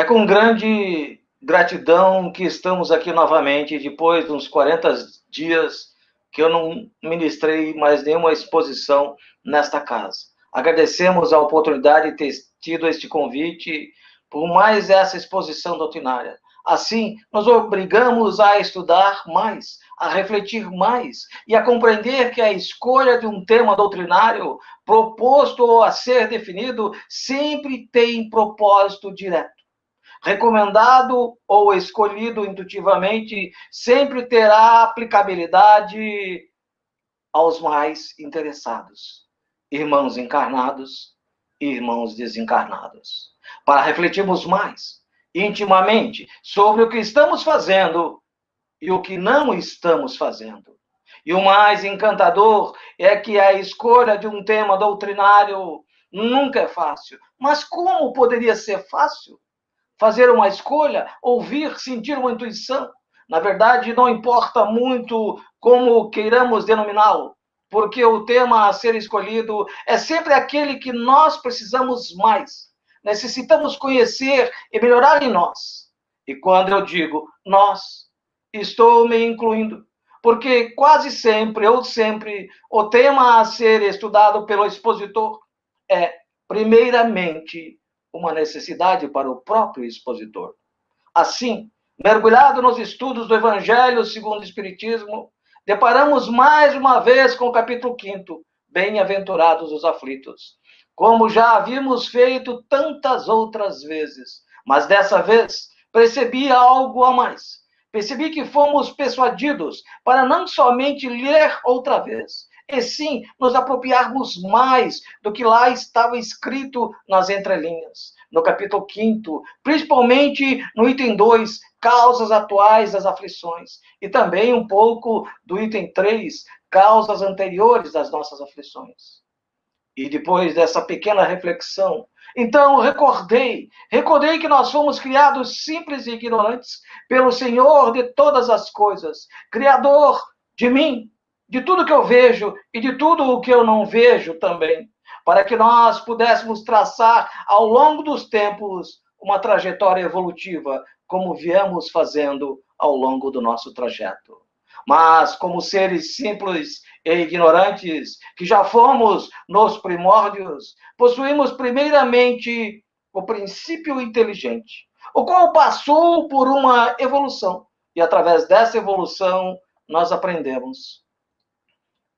É com grande gratidão que estamos aqui novamente, depois de uns 40 dias que eu não ministrei mais nenhuma exposição nesta casa. Agradecemos a oportunidade de ter tido este convite por mais essa exposição doutrinária. Assim, nos obrigamos a estudar mais, a refletir mais e a compreender que a escolha de um tema doutrinário proposto ou a ser definido sempre tem propósito direto. Recomendado ou escolhido intuitivamente, sempre terá aplicabilidade aos mais interessados, irmãos encarnados e irmãos desencarnados, para refletirmos mais intimamente sobre o que estamos fazendo e o que não estamos fazendo. E o mais encantador é que a escolha de um tema doutrinário nunca é fácil. Mas como poderia ser fácil? Fazer uma escolha, ouvir, sentir uma intuição. Na verdade, não importa muito como queiramos denominá-lo, porque o tema a ser escolhido é sempre aquele que nós precisamos mais. Necessitamos conhecer e melhorar em nós. E quando eu digo nós, estou me incluindo, porque quase sempre ou sempre o tema a ser estudado pelo expositor é, primeiramente, uma necessidade para o próprio expositor. Assim, mergulhado nos estudos do Evangelho segundo o Espiritismo, deparamos mais uma vez com o capítulo 5º, Bem-aventurados os aflitos, como já havíamos feito tantas outras vezes, mas dessa vez percebi algo a mais. Percebi que fomos persuadidos para não somente ler outra vez, e sim nos apropriarmos mais do que lá estava escrito nas entrelinhas. No capítulo 5º, principalmente no item 2, causas atuais das aflições, e também um pouco do item 3, causas anteriores das nossas aflições. E depois dessa pequena reflexão, então recordei que nós fomos criados simples e ignorantes pelo Senhor de todas as coisas, Criador de mim, de tudo que eu vejo e de tudo o que eu não vejo também, para que nós pudéssemos traçar ao longo dos tempos uma trajetória evolutiva, como viemos fazendo ao longo do nosso trajeto. Mas, como seres simples e ignorantes, que já fomos nos primórdios, possuímos primeiramente o princípio inteligente, o qual passou por uma evolução. E através dessa evolução, nós aprendemos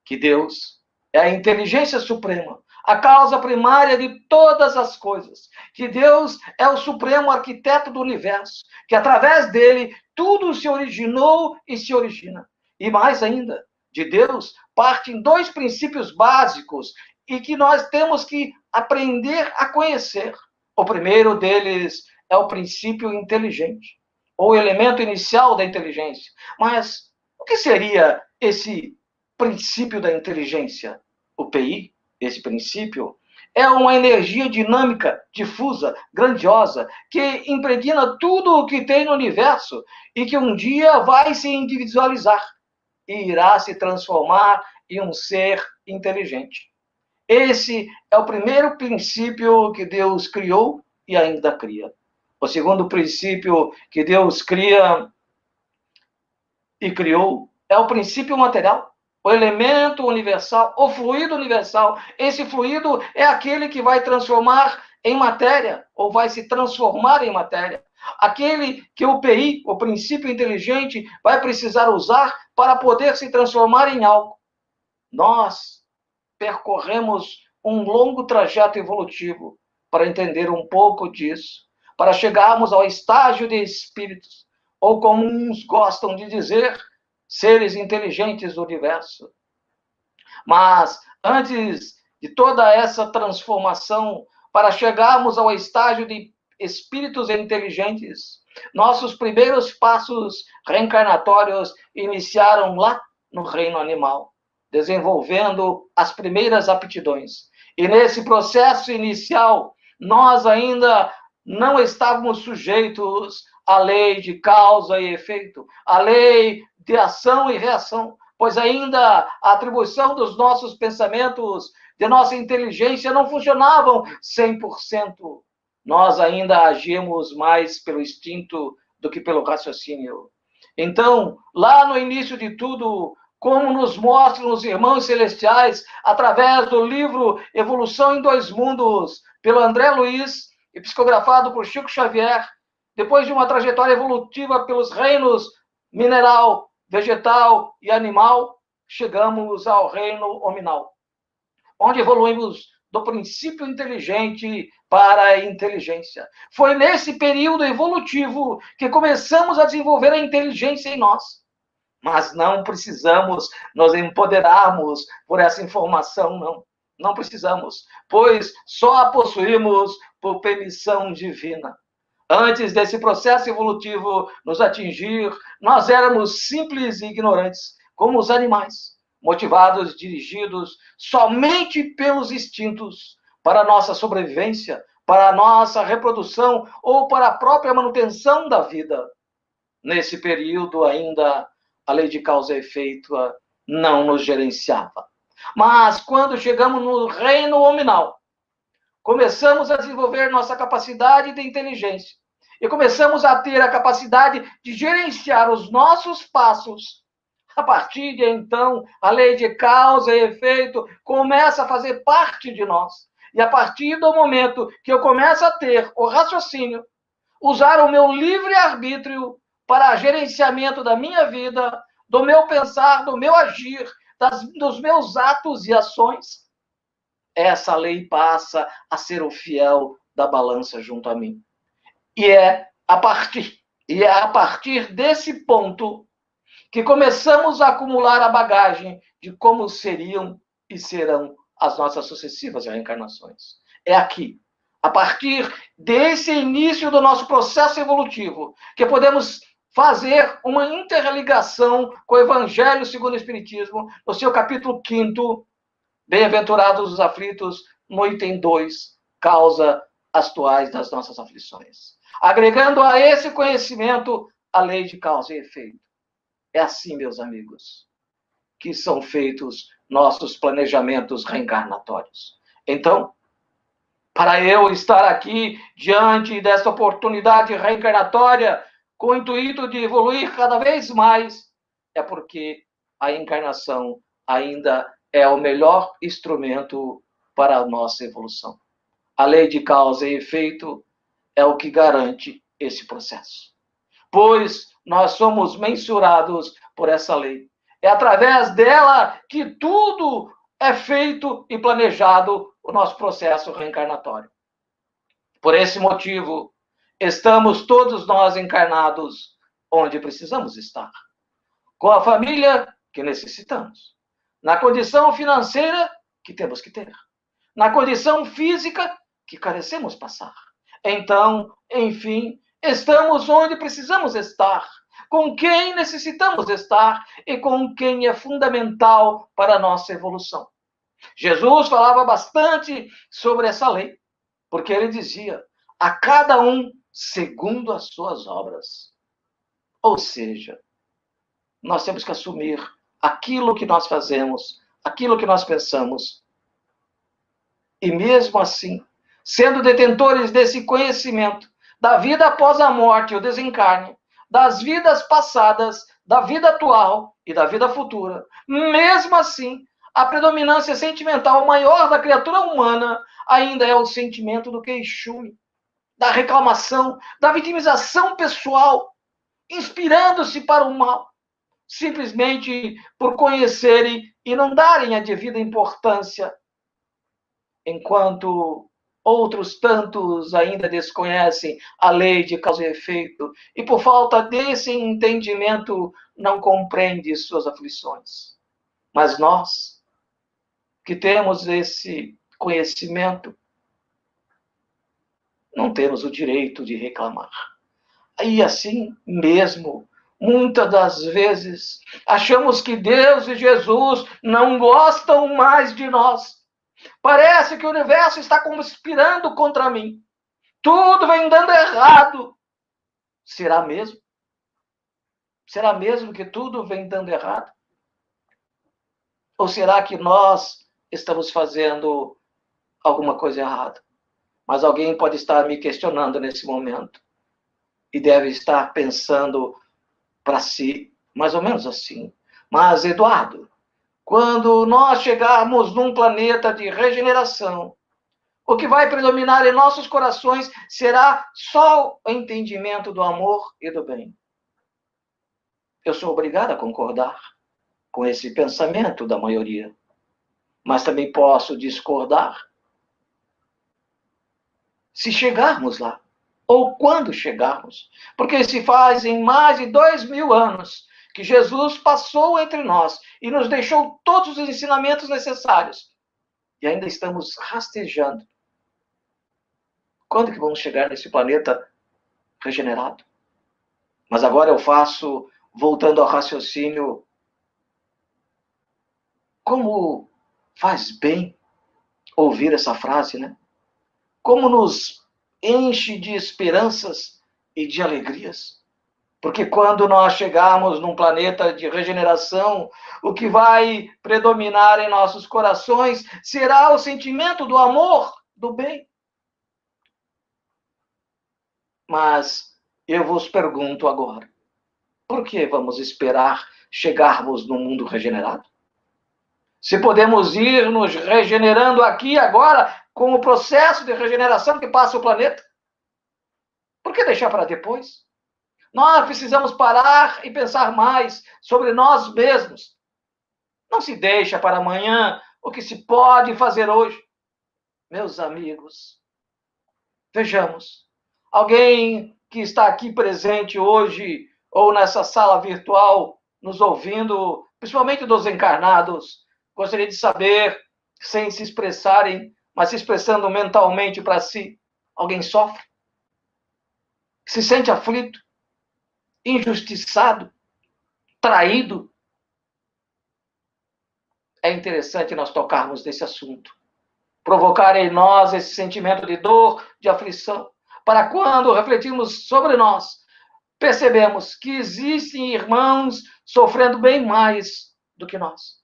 que Deus é a inteligência suprema, a causa primária de todas as coisas, que Deus é o supremo arquiteto do universo, que através dele tudo se originou e se origina. E mais ainda, de Deus partem dois princípios básicos e que nós temos que aprender a conhecer. O primeiro deles é o princípio inteligente, ou elemento inicial da inteligência. Mas o que seria esse princípio da inteligência? O PI, esse princípio, é uma energia dinâmica, difusa, grandiosa, que impregna tudo o que tem no universo e que um dia vai se individualizar e irá se transformar em um ser inteligente. Esse é o primeiro princípio que Deus criou e ainda cria. O segundo princípio que Deus cria e criou é o princípio material, o elemento universal, o fluido universal. Esse fluido é aquele que vai transformar em matéria, ou vai se transformar em matéria. Aquele que o PI, o princípio inteligente, vai precisar usar para poder se transformar em algo. Nós percorremos um longo trajeto evolutivo para entender um pouco disso, para chegarmos ao estágio de espíritos, ou como uns gostam de dizer, seres inteligentes do universo. Mas antes de toda essa transformação, para chegarmos ao estágio de espíritos inteligentes, nossos primeiros passos reencarnatórios iniciaram lá no reino animal, desenvolvendo as primeiras aptidões. E nesse processo inicial, nós ainda não estávamos sujeitos à lei de causa e efeito, à lei de ação e reação, pois ainda a atribuição dos nossos pensamentos, de nossa inteligência, não funcionavam 100%. nós ainda agimos mais pelo instinto do que pelo raciocínio. Então, lá no início de tudo, como nos mostram os irmãos celestiais, através do livro Evolução em Dois Mundos, pelo André Luiz, e psicografado por Chico Xavier, depois de uma trajetória evolutiva pelos reinos mineral, vegetal e animal, chegamos ao reino hominal, onde evoluímos do princípio inteligente para a inteligência. Foi nesse período evolutivo que começamos a desenvolver a inteligência em nós. Mas não precisamos nos empoderarmos por essa informação, não. Não precisamos, pois só a possuímos por permissão divina. Antes desse processo evolutivo nos atingir, nós éramos simples e ignorantes, como os animais, motivados, dirigidos somente pelos instintos para a nossa sobrevivência, para a nossa reprodução ou para a própria manutenção da vida. Nesse período ainda a lei de causa e efeito não nos gerenciava. Mas quando chegamos no reino hominal, começamos a desenvolver nossa capacidade de inteligência e começamos a ter a capacidade de gerenciar os nossos passos. A partir de então, a lei de causa e efeito começa a fazer parte de nós. E a partir do momento que eu começo a ter o raciocínio, usar o meu livre-arbítrio para gerenciamento da minha vida, do meu pensar, do meu agir, dos meus atos e ações, essa lei passa a ser o fiel da balança junto a mim. E é a partir desse ponto que começamos a acumular a bagagem de como seriam e serão as nossas sucessivas reencarnações. É aqui, a partir desse início do nosso processo evolutivo, que podemos fazer uma interligação com o Evangelho segundo o Espiritismo, no seu capítulo 5º, Bem-aventurados os aflitos, no item 2, causa atuais das nossas aflições. Agregando a esse conhecimento a lei de causa e efeito. É assim, meus amigos, que são feitos nossos planejamentos reencarnatórios. Então, para eu estar aqui diante dessa oportunidade reencarnatória, com o intuito de evoluir cada vez mais, é porque a encarnação ainda é o melhor instrumento para a nossa evolução. A lei de causa e efeito é o que garante esse processo. Pois nós somos mensurados por essa lei. É através dela que tudo é feito e planejado o nosso processo reencarnatório. Por esse motivo, estamos todos nós encarnados onde precisamos estar, com a família que necessitamos, na condição financeira que temos que ter, na condição física que carecemos passar. Então, enfim, estamos onde precisamos estar, com quem necessitamos estar e com quem é fundamental para a nossa evolução. Jesus falava bastante sobre essa lei, porque ele dizia: a cada um segundo as suas obras. Ou seja, nós temos que assumir aquilo que nós fazemos, aquilo que nós pensamos. E mesmo assim, sendo detentores desse conhecimento da vida após a morte, o desencarne, das vidas passadas, da vida atual e da vida futura, mesmo assim, a predominância sentimental maior da criatura humana ainda é o sentimento do queixume, da reclamação, da vitimização pessoal, inspirando-se para o mal, simplesmente por conhecerem e não darem a devida importância, enquanto outros tantos ainda desconhecem a lei de causa e efeito e, por falta desse entendimento, não compreendem suas aflições. Mas nós, que temos esse conhecimento, não temos o direito de reclamar. E assim mesmo, muitas das vezes, achamos que Deus e Jesus não gostam mais de nós. Parece que o universo está conspirando contra mim. Tudo vem dando errado. Será mesmo? Será mesmo que tudo vem dando errado? Ou será que nós estamos fazendo alguma coisa errada? Mas alguém pode estar me questionando nesse momento e deve estar pensando para si, mais ou menos assim. Mas, Eduardo, quando nós chegarmos num planeta de regeneração, o que vai predominar em nossos corações será só o entendimento do amor e do bem. Eu sou obrigado a concordar com esse pensamento da maioria, mas também posso discordar. Se chegarmos lá, ou quando chegarmos, porque se fazem mais de 2000 anos que Jesus passou entre nós e nos deixou todos os ensinamentos necessários, e ainda estamos rastejando. Quando que vamos chegar nesse planeta regenerado? Mas agora eu faço, voltando ao raciocínio, como faz bem ouvir essa frase, né? Como nos enche de esperanças e de alegrias. Porque quando nós chegarmos num planeta de regeneração, o que vai predominar em nossos corações será o sentimento do amor, do bem. Mas eu vos pergunto agora, por que vamos esperar chegarmos no mundo regenerado? Se podemos ir nos regenerando aqui agora, com o processo de regeneração que passa o planeta, por que deixar para depois? Nós precisamos parar e pensar mais sobre nós mesmos. Não se deixa para amanhã o que se pode fazer hoje. Meus amigos, vejamos. Alguém que está aqui presente hoje ou nessa sala virtual nos ouvindo, principalmente dos encarnados, gostaria de saber, sem se expressarem, mas se expressando mentalmente para si, alguém sofre? Se sente aflito? Injustiçado? Traído? É interessante nós tocarmos nesse assunto. Provocar em nós esse sentimento de dor, de aflição, para quando refletirmos sobre nós, percebemos que existem irmãos sofrendo bem mais do que nós.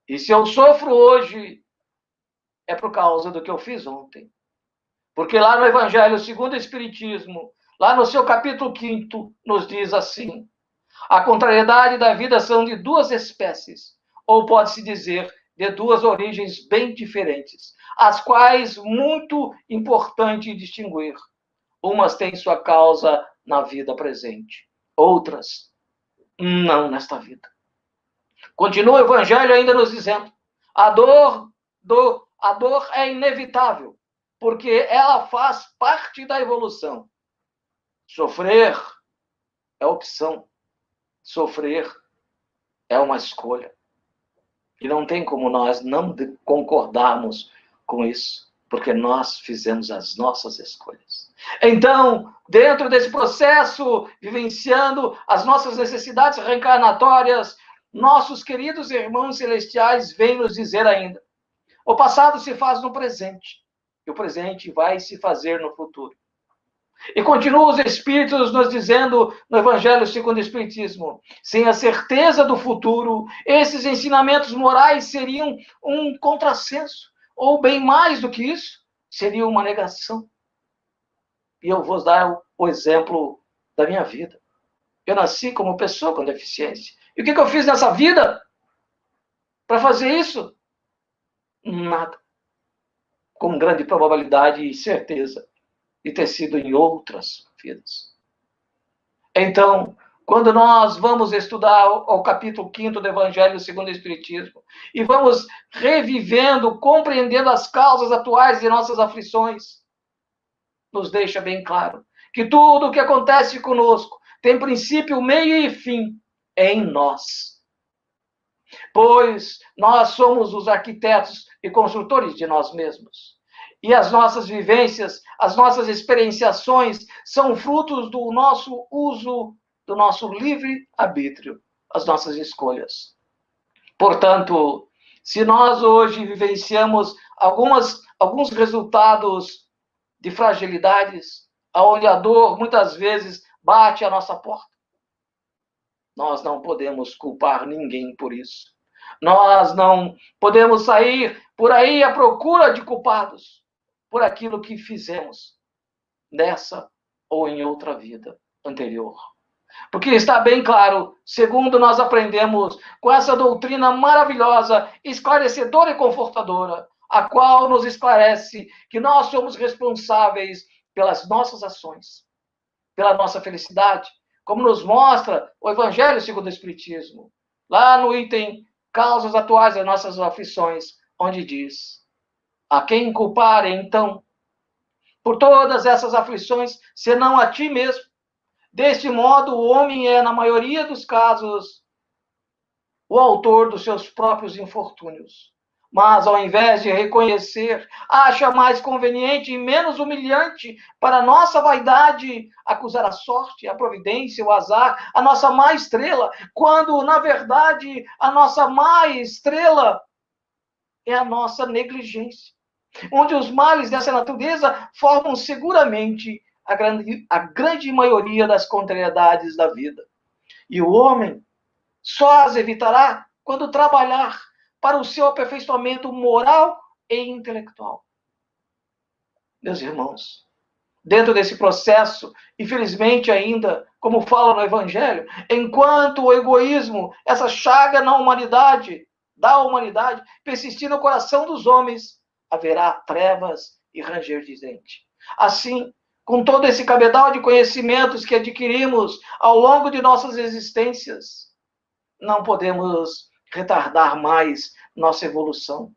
E se eu sofro hoje, é por causa do que eu fiz ontem. Porque lá no Evangelho segundo o Espiritismo, lá no seu capítulo 5, nos diz assim: a contrariedade da vida são de duas espécies, ou pode-se dizer, de duas origens bem diferentes, as quais muito importante distinguir. Umas têm sua causa na vida presente, outras não nesta vida. Continua o Evangelho ainda nos dizendo: a dor é inevitável, porque ela faz parte da evolução. Sofrer é opção. Sofrer é uma escolha. E não tem como nós não concordarmos com isso, porque nós fizemos as nossas escolhas. Então, dentro desse processo, vivenciando as nossas necessidades reencarnatórias, nossos queridos irmãos celestiais vêm nos dizer ainda: o passado se faz no presente, e o presente vai se fazer no futuro. E continuam os Espíritos nos dizendo no Evangelho segundo o Espiritismo: sem a certeza do futuro, esses ensinamentos morais seriam um contrassenso, ou bem mais do que isso, seria uma negação. E eu vou dar o exemplo da minha vida. Eu nasci como pessoa com deficiência. E o que eu fiz nessa vida para fazer isso? Nada. Com grande probabilidade e certeza de ter sido em outras vidas. Então, quando nós vamos estudar o capítulo 5 do Evangelho segundo o Espiritismo e vamos revivendo, compreendendo as causas atuais de nossas aflições, nos deixa bem claro que tudo o que acontece conosco tem princípio, meio e fim em nós. Pois nós somos os arquitetos e construtores de nós mesmos. E as nossas vivências, as nossas experienciações são frutos do nosso uso, do nosso livre-arbítrio, as nossas escolhas. Portanto, se nós hoje vivenciamos alguns resultados de fragilidades, onde a dor muitas vezes bate à nossa porta, nós não podemos culpar ninguém por isso. Nós não podemos sair por aí à procura de culpados. por aquilo que fizemos nessa ou em outra vida anterior. Porque está bem claro, segundo nós aprendemos com essa doutrina maravilhosa, esclarecedora e confortadora, a qual nos esclarece que nós somos responsáveis pelas nossas ações, pela nossa felicidade, como nos mostra o Evangelho segundo o Espiritismo, lá no item Causas Atuais das Nossas Aflições, onde diz: a quem culpar, então, por todas essas aflições, senão a ti mesmo? Deste modo, o homem é, na maioria dos casos, o autor dos seus próprios infortúnios. Mas, ao invés de reconhecer, acha mais conveniente e menos humilhante para a nossa vaidade acusar a sorte, a providência, o azar, a nossa má estrela, quando, na verdade, a nossa má estrela é a nossa negligência, onde os males dessa natureza formam seguramente a grande maioria das contrariedades da vida. E o homem só as evitará quando trabalhar para o seu aperfeiçoamento moral e intelectual. Meus irmãos, dentro desse processo, infelizmente ainda, como fala no Evangelho, enquanto o egoísmo, essa chaga na humanidade, da humanidade, persistir no coração dos homens, haverá trevas e ranger de dente. Assim, com todo esse cabedal de conhecimentos que adquirimos ao longo de nossas existências, não podemos retardar mais nossa evolução.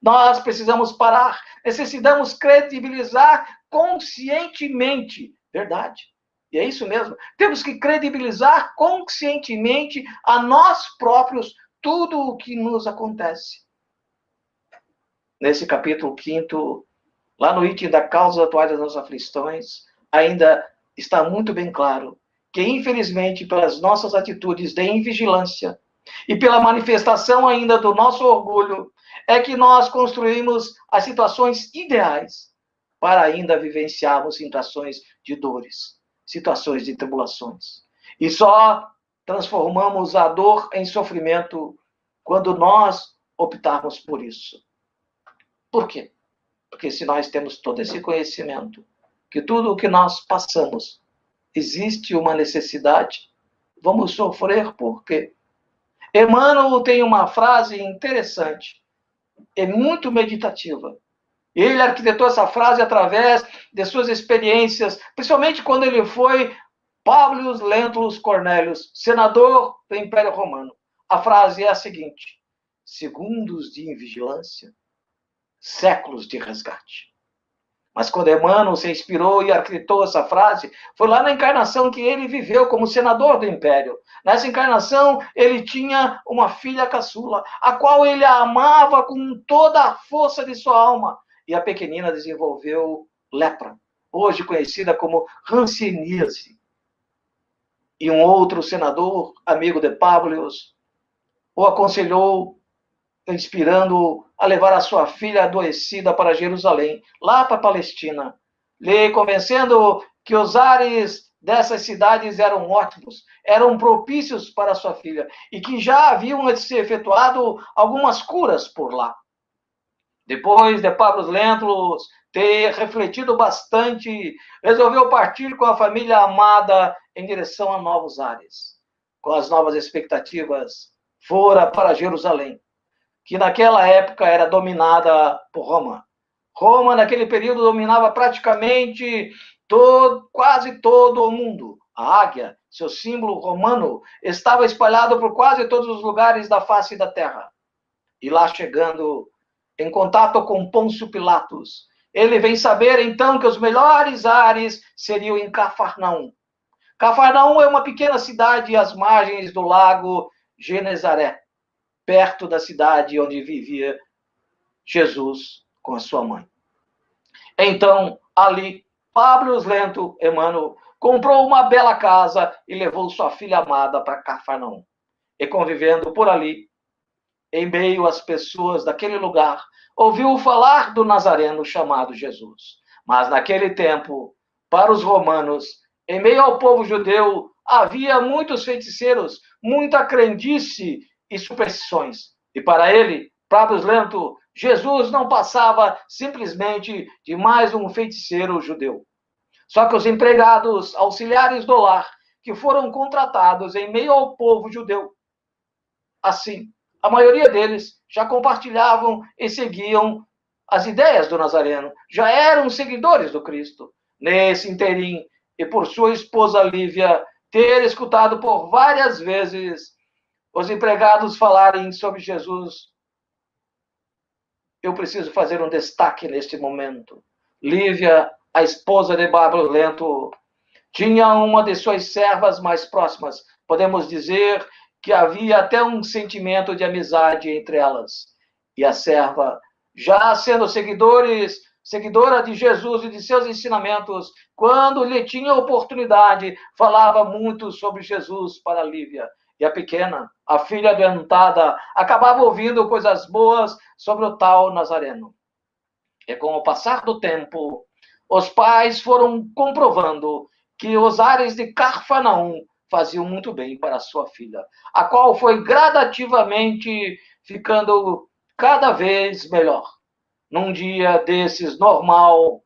Nós precisamos parar, necessitamos credibilizar conscientemente, verdade. E é isso mesmo. Temos que credibilizar conscientemente a nós próprios tudo o que nos acontece. Nesse capítulo 5º, lá no item da causa atual das nossas aflições, ainda está muito bem claro que, infelizmente, pelas nossas atitudes de invigilância e pela manifestação ainda do nosso orgulho, é que nós construímos as situações ideais para ainda vivenciarmos situações de dores, situações de tribulações. E só transformamos a dor em sofrimento quando nós optarmos por isso. Por quê? Porque se nós temos todo esse conhecimento, que tudo o que nós passamos existe uma necessidade, vamos sofrer por quê? Emmanuel tem uma frase interessante, é muito meditativa. Ele arquitetou essa frase através de suas experiências, principalmente quando ele foi Publius Lentulus Cornelius, senador do Império Romano. A frase é a seguinte: segundos de invigilância, séculos de resgate. Mas quando Emmanuel se inspirou e arquitetou essa frase, foi lá na encarnação que ele viveu como senador do Império. Nessa encarnação, ele tinha uma filha caçula, a qual ele amava com toda a força de sua alma. E a pequenina desenvolveu lepra, hoje conhecida como hanseníase. E um outro senador, amigo de Publius, o aconselhou, inspirando a levar a sua filha adoecida para Jerusalém, lá para a Palestina, lhe convencendo que os ares dessas cidades eram ótimos, eram propícios para sua filha, e que já haviam se efetuado algumas curas por lá. Depois de Publius Lentulus ter refletido bastante, resolveu partir com a família amada em direção a novos ares. Com as novas expectativas, fora para Jerusalém, que naquela época era dominada por Roma. Roma, naquele período, dominava praticamente quase todo o mundo. A águia, seu símbolo romano, estava espalhado por quase todos os lugares da face da terra. E lá chegando em contato com Pôncio Pilatos, ele vem saber então que os melhores ares seriam em Cafarnaum. Cafarnaum é uma pequena cidade às margens do lago Genezaré, perto da cidade onde vivia Jesus com a sua mãe. Então, ali, Publius Lento, Emmanuel, comprou uma bela casa e levou sua filha amada para Cafarnaum. E convivendo por ali, em meio às pessoas daquele lugar, ouviu falar do Nazareno chamado Jesus. Mas naquele tempo, para os romanos, em meio ao povo judeu, havia muitos feiticeiros, muita crendice e superstições. E para ele, Publius Lento Jesus não passava simplesmente de mais um feiticeiro judeu. Só que os empregados auxiliares do lar, que foram contratados em meio ao povo judeu, assim, a maioria deles já compartilhavam e seguiam as ideias do Nazareno, já eram seguidores do Cristo. Nesse interim, e por sua esposa Lívia ter escutado por várias vezes os empregados falarem sobre Jesus, eu preciso fazer um destaque neste momento. Lívia, a esposa de Pablo Lento, tinha uma de suas servas mais próximas. Podemos dizer que havia até um sentimento de amizade entre elas. E a serva, já sendo seguidora de Jesus e de seus ensinamentos, quando lhe tinha oportunidade, falava muito sobre Jesus para Lívia. E a pequena, a filha adoentada, acabava ouvindo coisas boas sobre o tal Nazareno. E com o passar do tempo, os pais foram comprovando que os ares de Carfanaum faziam muito bem para sua filha, a qual foi gradativamente ficando cada vez melhor. Num dia desses normal,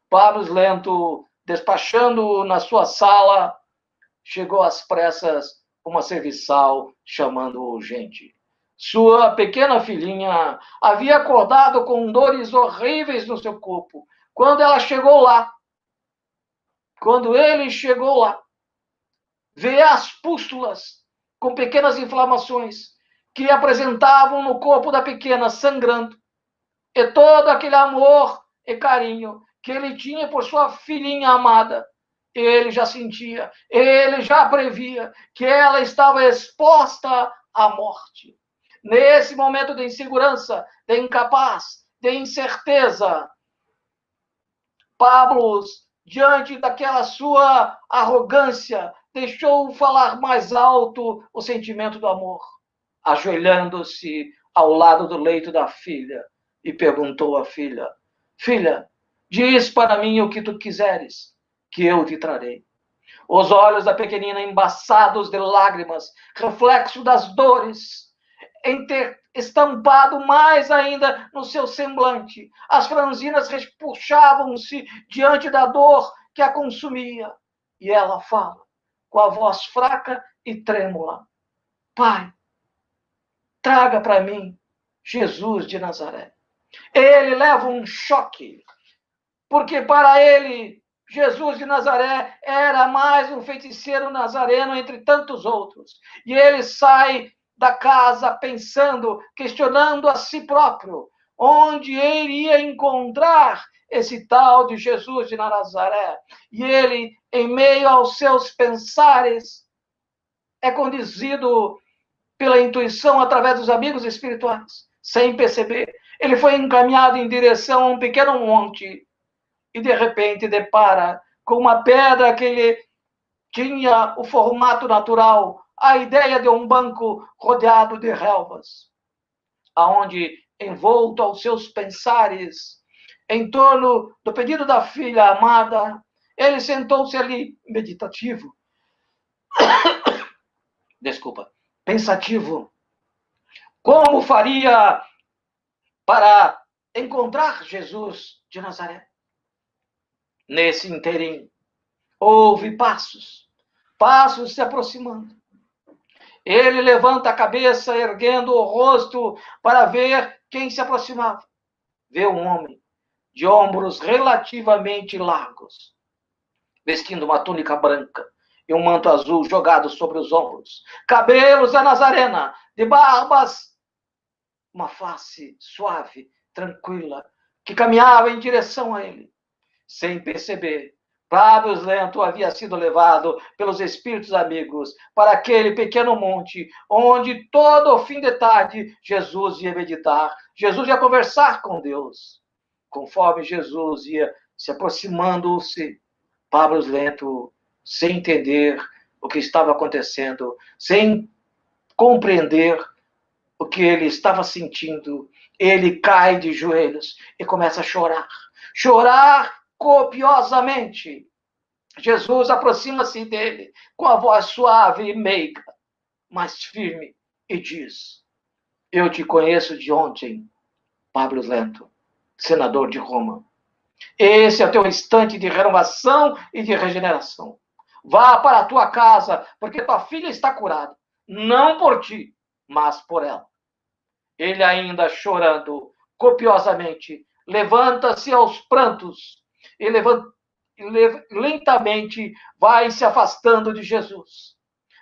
Pablo Lento, despachando na sua sala, chegou às pressas uma serviçal chamando urgente. Sua pequena filhinha havia acordado com dores horríveis no seu corpo. Quando ele chegou lá, vê as pústulas com pequenas inflamações que apresentavam no corpo da pequena sangrando. E todo aquele amor e carinho que ele tinha por sua filhinha amada, ele já sentia, ele já previa que ela estava exposta à morte. Nesse momento de insegurança, de incapaz, de incerteza, Pablo, diante daquela sua arrogância, deixou falar mais alto o sentimento do amor, ajoelhando-se ao lado do leito da filha, e perguntou à filha: Filha, diz para mim o que tu quiseres, que eu te trarei. Os olhos da pequenina embaçados de lágrimas, reflexo das dores, estampado mais ainda no seu semblante. As franzinas repuxavam-se diante da dor que a consumia. E ela fala, com a voz fraca e trêmula: Pai, traga para mim Jesus de Nazaré. Ele leva um choque, porque para ele, Jesus de Nazaré era mais um feiticeiro nazareno entre tantos outros. E ele sai da casa pensando, questionando a si próprio, onde ele iria encontrar esse tal de Jesus de Nazaré. E ele, em meio aos seus pensares, é conduzido pela intuição através dos amigos espirituais, sem perceber. Ele foi encaminhado em direção a um pequeno monte e, de repente, depara com uma pedra que ele tinha o formato natural, a ideia de um banco rodeado de relvas, aonde, envolto aos seus pensares, em torno do pedido da filha amada, ele sentou-se ali, meditativo, pensativo, como faria para encontrar Jesus de Nazaré. Nesse interim, houve passos se aproximando. Ele levanta a cabeça, erguendo o rosto para ver quem se aproximava. Vê um homem de ombros relativamente largos, vestindo uma túnica branca e um manto azul jogado sobre os ombros. Cabelos da Nazarena, de barbas, uma face suave, tranquila, que caminhava em direção a ele. Sem perceber, Pablo Lento havia sido levado pelos espíritos amigos para aquele pequeno monte, onde todo o fim de tarde Jesus ia meditar, Jesus ia conversar com Deus. Conforme Jesus ia se aproximando-se, Pablo Lento, sem entender o que estava acontecendo, sem compreender o que ele estava sentindo, ele cai de joelhos e começa a chorar. Chorar copiosamente. Jesus aproxima-se dele com a voz suave e meiga, mas firme, e diz: Eu te conheço de ontem. Pablo Lento, senador de Roma. Esse é o teu instante de renovação e de regeneração. Vá para a tua casa, porque tua filha está curada. Não por ti, mas por ela. Ele ainda chorando copiosamente, levanta-se aos prantos e lentamente vai se afastando de Jesus.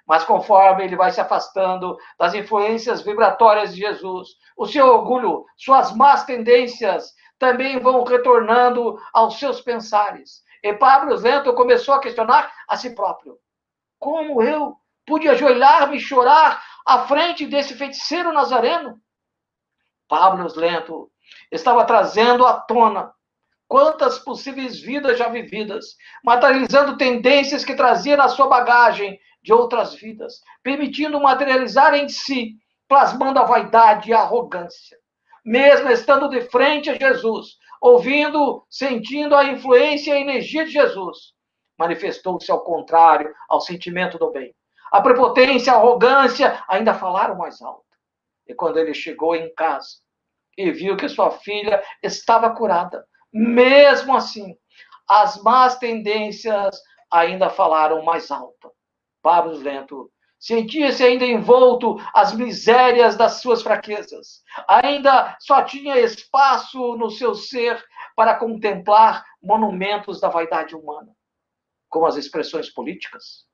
Mas conforme ele vai se afastando das influências vibratórias de Jesus, o seu orgulho, suas más tendências também vão retornando aos seus pensares. E Pablo Lento começou a questionar a si próprio. Como eu pude ajoelhar-me e chorar à frente desse feiticeiro nazareno? Pablo Lento estava trazendo à tona quantas possíveis vidas já vividas, materializando tendências que trazia na sua bagagem de outras vidas, permitindo materializar em si, plasmando a vaidade e a arrogância. Mesmo estando de frente a Jesus, ouvindo, sentindo a influência e a energia de Jesus, manifestou-se ao contrário ao sentimento do bem. A prepotência, a arrogância ainda falaram mais alto. E quando ele chegou em casa e viu que sua filha estava curada, mesmo assim, as más tendências ainda falaram mais alto. Pablo Lento sentia-se ainda envolto às misérias das suas fraquezas. Ainda só tinha espaço no seu ser para contemplar monumentos da vaidade humana, como as expressões políticas,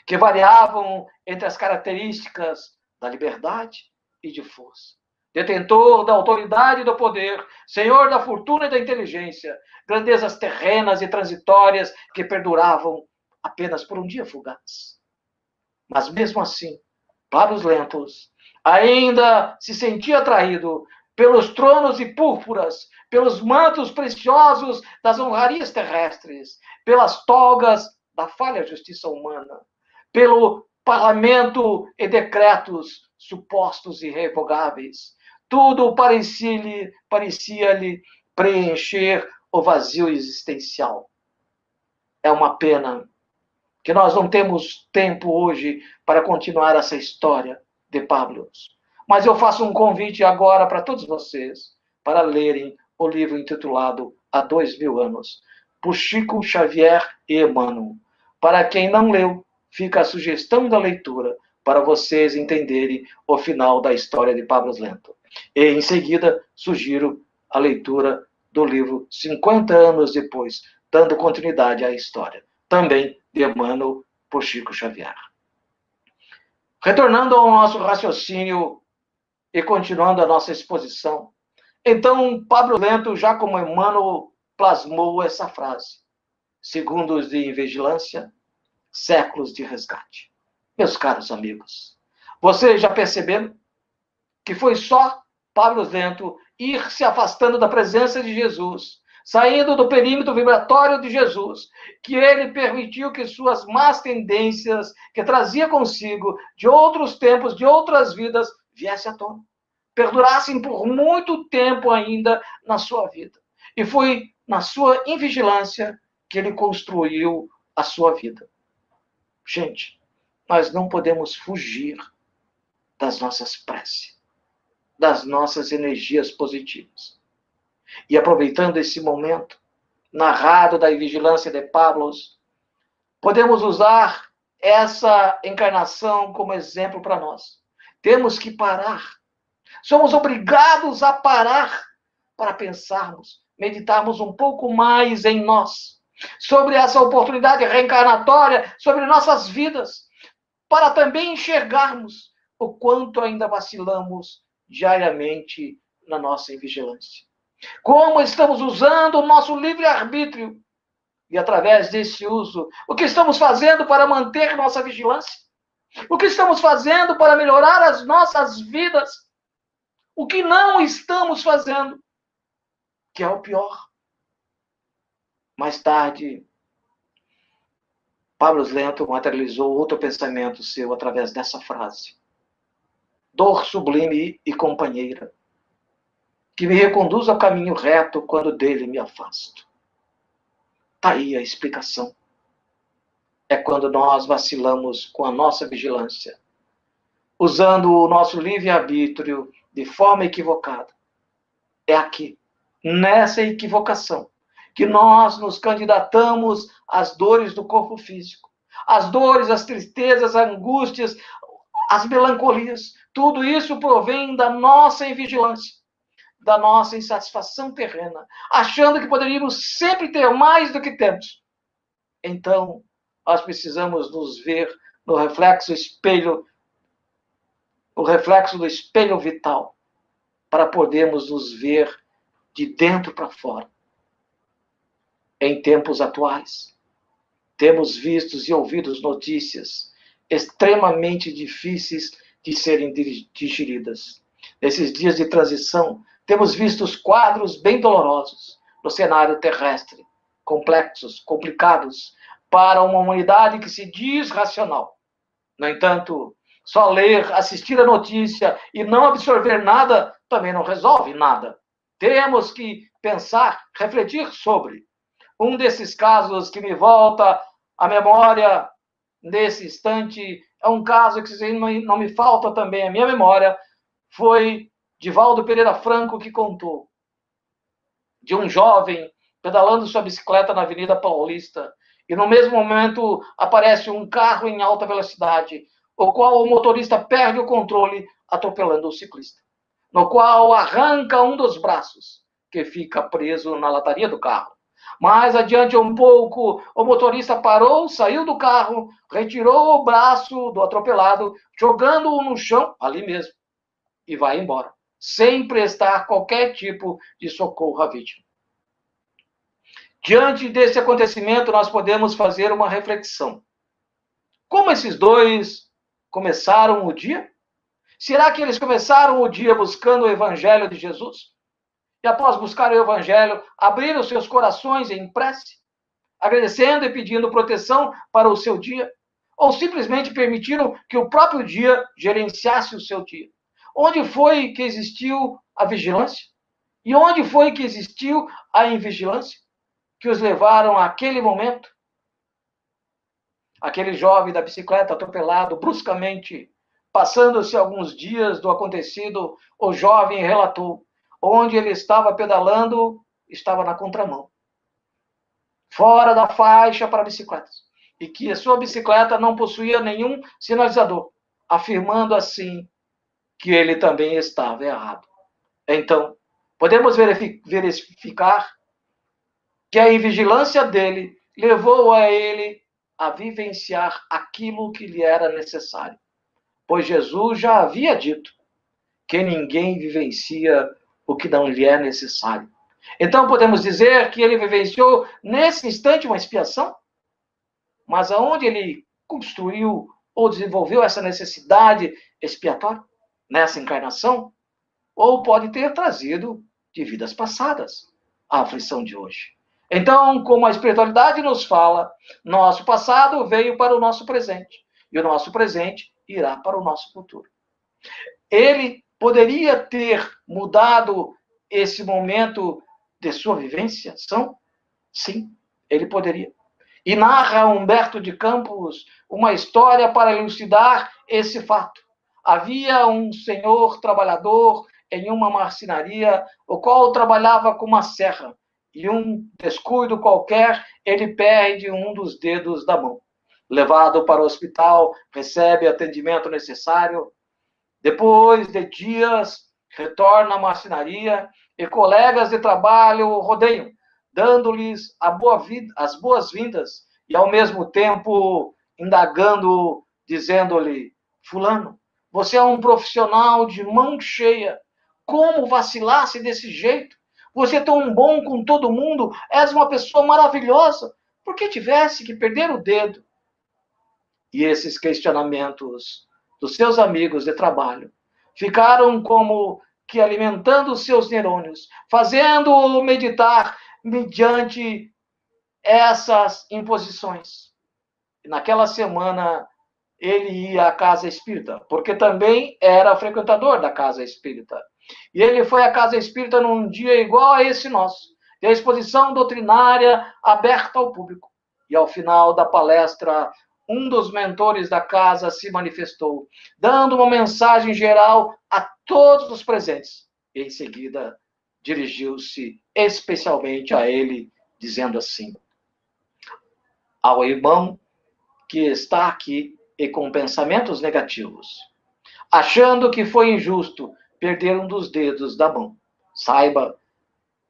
que variavam entre as características da liberdade e de força. Detentor da autoridade e do poder, senhor da fortuna e da inteligência, grandezas terrenas e transitórias que perduravam apenas por um dia fugaz. Mas mesmo assim, Pablo Lento ainda se sentia atraído pelos tronos e púrpuras, pelos mantos preciosos das honrarias terrestres, pelas togas da falha justiça humana, pelo parlamento e decretos supostos irrevogáveis. Tudo parecia-lhe preencher o vazio existencial. É uma pena que nós não temos tempo hoje para continuar essa história de Pablo. Mas eu faço um convite agora para todos vocês para lerem o livro intitulado Há 2000 anos, por Chico Xavier e Emmanuel. Para quem não leu, fica a sugestão da leitura para vocês entenderem o final da história de Pablo Lento. E, em seguida, sugiro a leitura do livro 50 anos depois, dando continuidade à história, também de Emmanuel, por Chico Xavier. Retornando ao nosso raciocínio e continuando a nossa exposição, então, Pablo Lento, já como Emmanuel, plasmou essa frase: segundos de vigilância, séculos de resgate. Meus caros amigos, vocês já perceberam que foi só Pablo Lento ir se afastando da presença de Jesus, saindo do perímetro vibratório de Jesus, que ele permitiu que suas más tendências, que trazia consigo de outros tempos, de outras vidas, viessem à tona, perdurassem por muito tempo ainda na sua vida. E foi na sua invigilância que ele construiu a sua vida. Gente, nós não podemos fugir das nossas preces, das nossas energias positivas. E aproveitando esse momento narrado da vigilância de Pablo, podemos usar essa encarnação como exemplo para nós. Temos que parar. Somos obrigados a parar para pensarmos, meditarmos um pouco mais em nós, sobre essa oportunidade reencarnatória, sobre nossas vidas, para também enxergarmos o quanto ainda vacilamos diariamente na nossa invigilância. Como estamos usando o nosso livre-arbítrio e, através desse uso, o que estamos fazendo para manter nossa vigilância? O que estamos fazendo para melhorar as nossas vidas? O que não estamos fazendo? Que é o pior. Mais tarde, Pablo Lento materializou outro pensamento seu através dessa frase: dor sublime e companheira, que me reconduz ao caminho reto quando dele me afasto. Está aí a explicação. É quando nós vacilamos com a nossa vigilância, usando o nosso livre-arbítrio de forma equivocada. É aqui, nessa equivocação, que nós nos candidatamos às dores do corpo físico, às dores, às tristezas, às angústias, às melancolias. Tudo isso provém da nossa invigilância, da nossa insatisfação terrena, achando que poderíamos sempre ter mais do que temos. Então, nós precisamos nos ver no reflexo do espelho vital, para podermos nos ver de dentro para fora. Em tempos atuais, temos visto e ouvido notícias extremamente difíceis de serem digeridas. Nesses dias de transição, temos visto os quadros bem dolorosos no cenário terrestre, complexos, complicados, para uma humanidade que se diz racional. No entanto, só ler, assistir a notícia e não absorver nada também não resolve nada. Temos que pensar, refletir sobre. Um desses casos que me volta à memória nesse instante é um caso que não me falta também a minha memória, foi Divaldo Pereira Franco que contou de um jovem pedalando sua bicicleta na Avenida Paulista e no mesmo momento aparece um carro em alta velocidade, o qual o motorista perde o controle atropelando o ciclista, no qual arranca um dos braços, que fica preso na lataria do carro. Mais adiante um pouco, o motorista parou, saiu do carro, retirou o braço do atropelado, jogando-o no chão, ali mesmo, e vai embora, sem prestar qualquer tipo de socorro à vítima. Diante desse acontecimento, nós podemos fazer uma reflexão. Como esses dois começaram o dia? Será que eles começaram o dia buscando o Evangelho de Jesus? E após buscar o Evangelho, abriram seus corações em prece, agradecendo e pedindo proteção para o seu dia? Ou simplesmente permitiram que o próprio dia gerenciasse o seu dia? Onde foi que existiu a vigilância? E onde foi que existiu a invigilância que os levaram àquele momento? Aquele jovem da bicicleta atropelado bruscamente, passando-se alguns dias do acontecido, o jovem relatou: onde ele estava pedalando, estava na contramão, fora da faixa para bicicletas, e que a sua bicicleta não possuía nenhum sinalizador, afirmando assim que ele também estava errado. Então, podemos verificar que a invigilância dele levou a ele a vivenciar aquilo que lhe era necessário, pois Jesus já havia dito que ninguém vivencia o que não lhe é necessário. Então podemos dizer que ele vivenciou nesse instante uma expiação, mas aonde ele construiu ou desenvolveu essa necessidade expiatória? Nessa encarnação? Ou pode ter trazido de vidas passadas a aflição de hoje. Então, como a espiritualidade nos fala, nosso passado veio para o nosso presente, e o nosso presente irá para o nosso futuro. Ele poderia ter mudado esse momento de sua vivência? Sim, ele poderia. E narra Humberto de Campos uma história para elucidar esse fato. Havia um senhor trabalhador em uma marcenaria, o qual trabalhava com uma serra, e um descuido qualquer, ele perde um dos dedos da mão. Levado para o hospital, recebe atendimento necessário. Depois de dias, retorna à marcenaria e colegas de trabalho o rodeiam, dando-lhes as boas-vindas e, ao mesmo tempo, indagando, dizendo-lhe: fulano, você é um profissional de mão cheia. Como vacilasse desse jeito? Você é tão bom com todo mundo, és uma pessoa maravilhosa. Por que tivesse que perder o dedo? E esses questionamentos dos seus amigos de trabalho ficaram como que alimentando os seus neurônios, fazendo-o meditar mediante essas imposições. E naquela semana ele ia à casa espírita, porque também era frequentador da casa espírita. E ele foi à casa espírita num dia igual a esse nosso, de exposição doutrinária aberta ao público. E ao final da palestra, um dos mentores da casa se manifestou, dando uma mensagem geral a todos os presentes. E em seguida, dirigiu-se especialmente a ele, dizendo assim: ao irmão que está aqui e com pensamentos negativos, achando que foi injusto perder um dos dedos da mão, saiba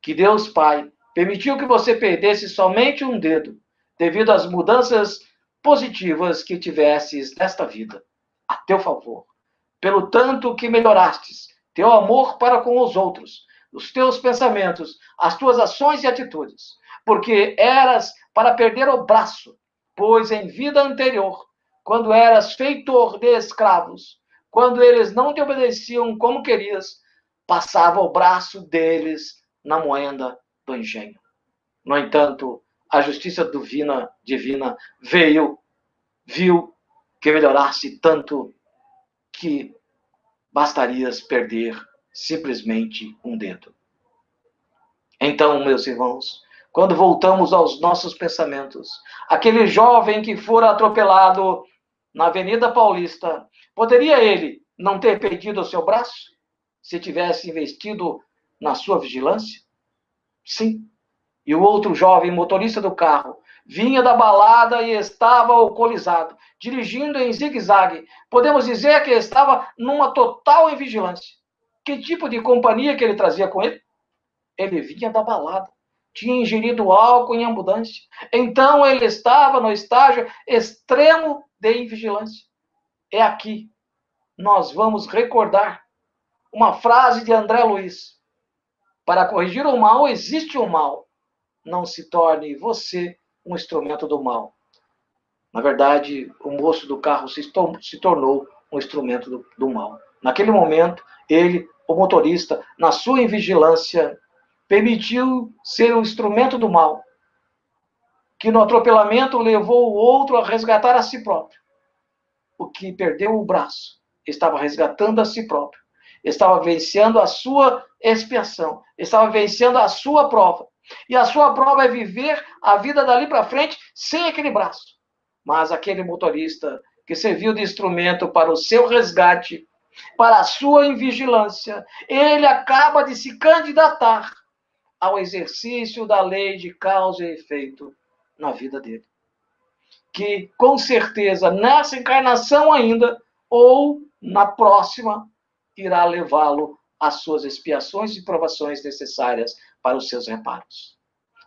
que Deus Pai permitiu que você perdesse somente um dedo, devido às mudanças positivas que tivesses nesta vida, a teu favor, pelo tanto que melhorastes teu amor para com os outros, os teus pensamentos, as tuas ações e atitudes, porque eras para perder o braço, pois em vida anterior, quando eras feitor de escravos, quando eles não te obedeciam como querias, passava o braço deles na moenda do engenho. No entanto, a justiça divina veio, viu que melhorasse tanto que bastarias perder simplesmente um dedo. Então, meus irmãos, quando voltamos aos nossos pensamentos, aquele jovem que fora atropelado na Avenida Paulista, poderia ele não ter perdido o seu braço se tivesse investido na sua vigilância? Sim. E o outro jovem motorista do carro vinha da balada e estava alcoolizado, dirigindo em zigue-zague. Podemos dizer que estava numa total invigilância. Que tipo de companhia que ele trazia com ele? Ele vinha da balada, tinha ingerido álcool em abundância. Então ele estava no estágio extremo de invigilância. É aqui nós vamos recordar uma frase de André Luiz: para corrigir o mal existe o mal. Não se torne você um instrumento do mal. Na verdade, o moço do carro se tornou um instrumento do mal. Naquele momento, ele, o motorista, na sua invigilância, permitiu ser um instrumento do mal, que no atropelamento levou o outro a resgatar a si próprio. O que perdeu o braço estava resgatando a si próprio, estava vencendo a sua expiação, estava vencendo a sua prova. E a sua prova é viver a vida dali para frente sem aquele braço. Mas aquele motorista que serviu de instrumento para o seu resgate, para a sua invigilância, ele acaba de se candidatar ao exercício da lei de causa e efeito na vida dele. Que, com certeza, nessa encarnação ainda, ou na próxima, irá levá-lo às suas expiações e provações necessárias para os seus reparos.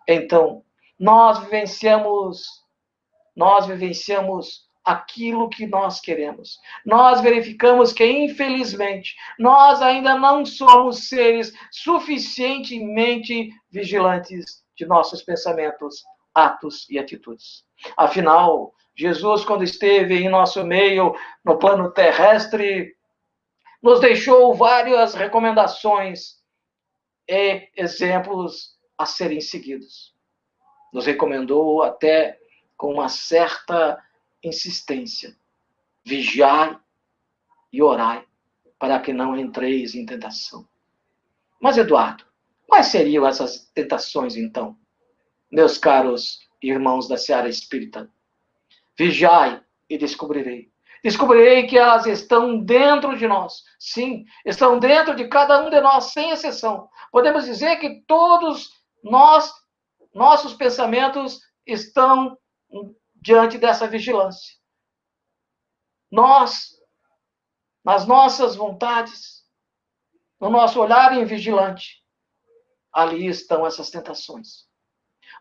Então, nós vivenciamos aquilo que nós queremos. Nós verificamos que, infelizmente, nós ainda não somos seres suficientemente vigilantes de nossos pensamentos, atos e atitudes. Afinal, Jesus, quando esteve em nosso meio, no plano terrestre, nos deixou várias recomendações e exemplos a serem seguidos. Nos recomendou até com uma certa insistência: vigiai e orai, para que não entreis em tentação. Mas, Eduardo, quais seriam essas tentações, então? Meus caros irmãos da seara espírita, vigiai e descobrirei. Descobrirei que elas estão dentro de nós. Sim, estão dentro de cada um de nós, sem exceção. Podemos dizer que todos nós, nossos pensamentos estão diante dessa vigilância. Nós, nas nossas vontades, no nosso olhar invigilante, ali estão essas tentações.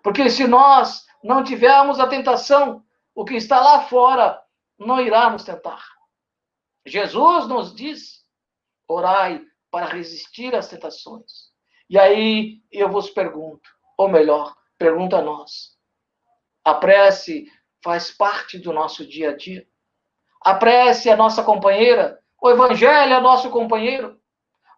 Porque se nós não tivermos a tentação, o que está lá fora não irá nos tentar. Jesus nos diz: orai para resistir às tentações. E aí eu vos pergunto, ou melhor, pergunto a nós: a prece faz parte do nosso dia a dia? A prece é nossa companheira? O Evangelho é nosso companheiro?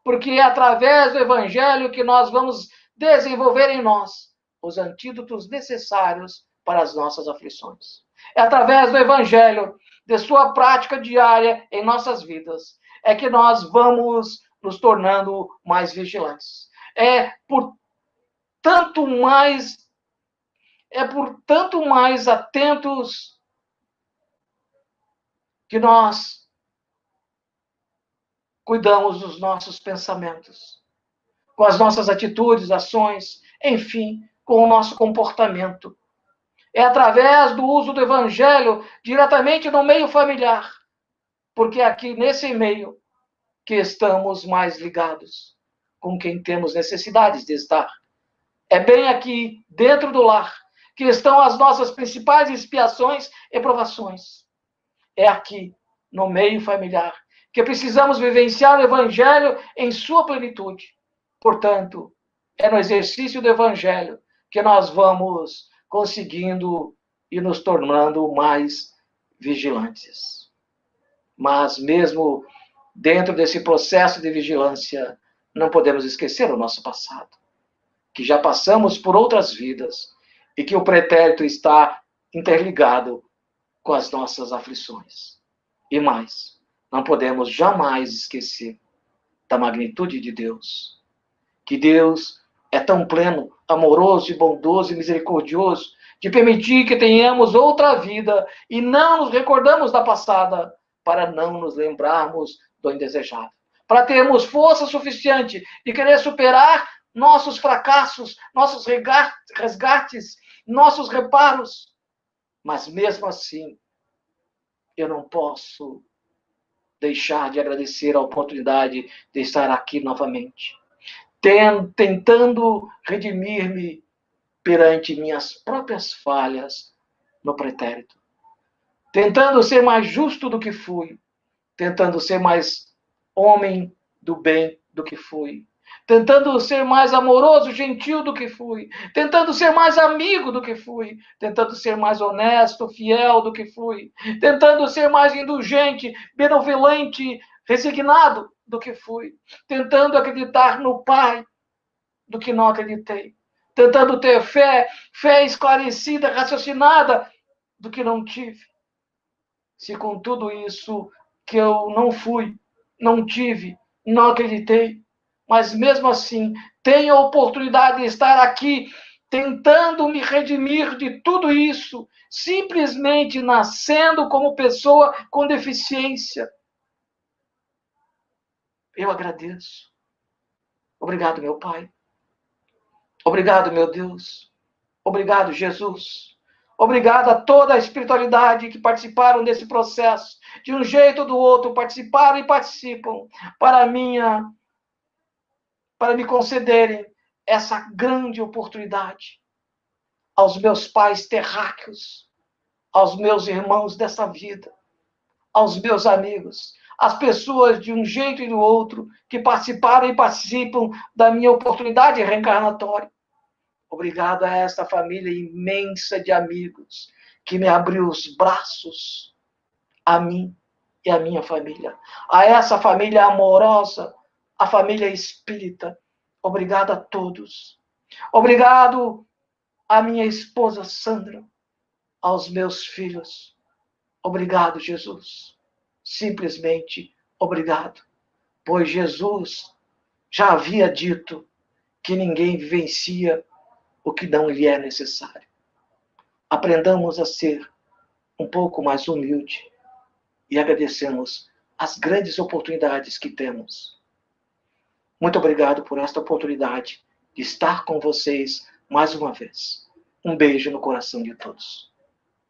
Porque é através do Evangelho que nós vamos desenvolver em nós os antídotos necessários para as nossas aflições. É através do Evangelho, de sua prática diária em nossas vidas, é que nós vamos nos tornando mais vigilantes. É por tanto mais atentos que nós cuidamos dos nossos pensamentos. com as nossas atitudes, ações, enfim, com o nosso comportamento. É através do uso do evangelho diretamente no meio familiar, porque é aqui nesse meio que estamos mais ligados com quem temos necessidades de estar. É bem aqui, dentro do lar, que estão as nossas principais expiações e provações. É aqui, no meio familiar, que precisamos vivenciar o evangelho em sua plenitude. Portanto, é no exercício do evangelho que nós vamos conseguindo e nos tornando mais vigilantes. Mas mesmo dentro desse processo de vigilância, não podemos esquecer o nosso passado, que já passamos por outras vidas e que o pretérito está interligado com as nossas aflições. E mais, não podemos jamais esquecer da magnitude de Deus, que Deus é tão pleno, amoroso e bondoso e misericordioso de permitir que tenhamos outra vida e não nos recordamos da passada para não nos lembrarmos do indesejado, para termos força suficiente de querer superar nossos fracassos, nossos resgates, nossos reparos. Mas mesmo assim, eu não posso deixar de agradecer a oportunidade de estar aqui novamente, tentando redimir-me perante minhas próprias falhas no pretérito, tentando ser mais justo do que fui, tentando ser mais homem do bem do que fui, tentando ser mais amoroso, gentil do que fui, tentando ser mais amigo do que fui, tentando ser mais honesto, fiel do que fui, tentando ser mais indulgente, benevolente, resignado do que fui, tentando acreditar no Pai do que não acreditei, tentando ter fé esclarecida, raciocinada do que não tive. Se com tudo isso que eu não fui, não tive, não acreditei, mas mesmo assim tenho a oportunidade de estar aqui tentando me redimir de tudo isso, simplesmente nascendo como pessoa com deficiência. Eu agradeço. Obrigado, meu Pai. Obrigado, meu Deus. Obrigado, Jesus. Obrigado a toda a espiritualidade que participaram desse processo. De um jeito ou do outro, participaram e participam para me concederem essa grande oportunidade. Aos meus pais terráqueos, aos meus irmãos dessa vida, aos meus amigos, às pessoas de um jeito e do outro que participaram e participam da minha oportunidade reencarnatória. Obrigado a esta família imensa de amigos que me abriu os braços, a mim e a minha família. A essa família amorosa, a família espírita. Obrigado a todos. Obrigado à minha esposa Sandra, aos meus filhos. Obrigado, Jesus. Simplesmente obrigado. Pois Jesus já havia dito que ninguém vivencia o que não lhe é necessário. Aprendamos a ser um pouco mais humilde e agradecemos as grandes oportunidades que temos. Muito obrigado por esta oportunidade de estar com vocês mais uma vez. Um beijo no coração de todos.